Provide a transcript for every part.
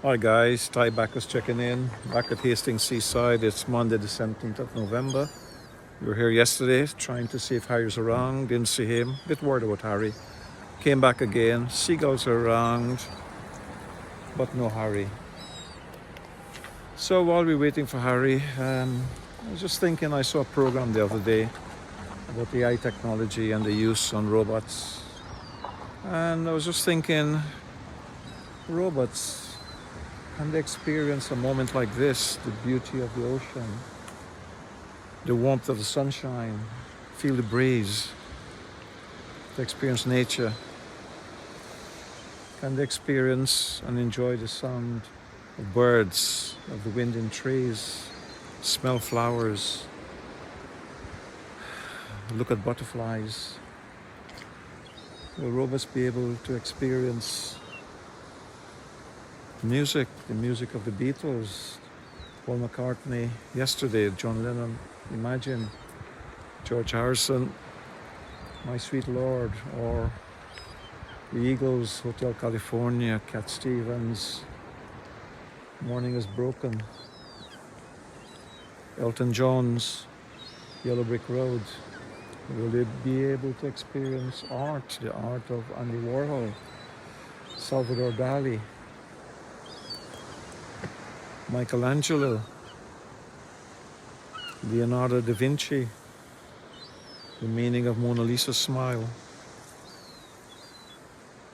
Hi guys, Ty Backus checking in, back at Hastings Seaside. It's Monday the 17th of November. We were here yesterday trying to see if Harry's around, didn't see him, bit worried about Harry. Came back again, seagulls are around, but no Harry. So while we're waiting for Harry, I was just thinking, I saw a program the other day about AI technology and the use on robots. And I was just thinking, robots, can they experience a moment like this, the beauty of the ocean, the warmth of the sunshine, feel the breeze, to experience nature? Can they experience and enjoy the sound of birds, of the wind in trees, smell flowers, look at butterflies? Will robots be able to experience music, the music of the Beatles, Paul McCartney, yesterday, John Lennon, Imagine, George Harrison, My Sweet Lord, or the Eagles, Hotel California, Cat Stevens, Morning is Broken, Elton John's Yellow Brick Road? Will they be able to experience art, the art of Andy Warhol, Salvador Dali, Michelangelo, Leonardo da Vinci, the meaning of Mona Lisa's smile?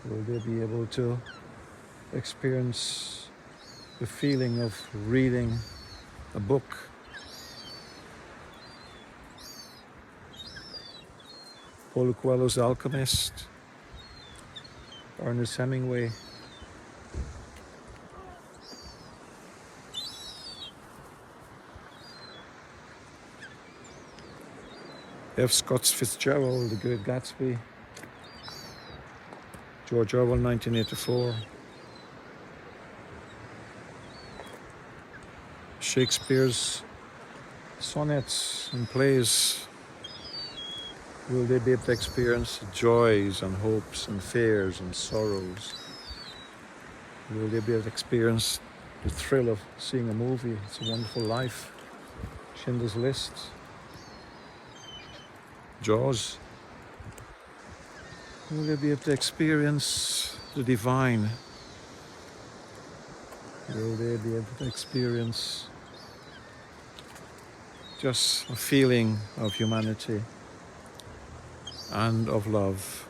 Will they be able to experience the feeling of reading a book? Paulo Coelho's Alchemist, Ernest Hemingway, F. Scott Fitzgerald, The Great Gatsby, George Orwell, 1984, Shakespeare's sonnets and plays. Will they be able to experience joys and hopes and fears and sorrows? Will they be able to experience the thrill of seeing a movie, It's a Wonderful Life, Schindler's List, Jaws? Will they be able to experience the divine? Will they be able to experience just a feeling of humanity and of love?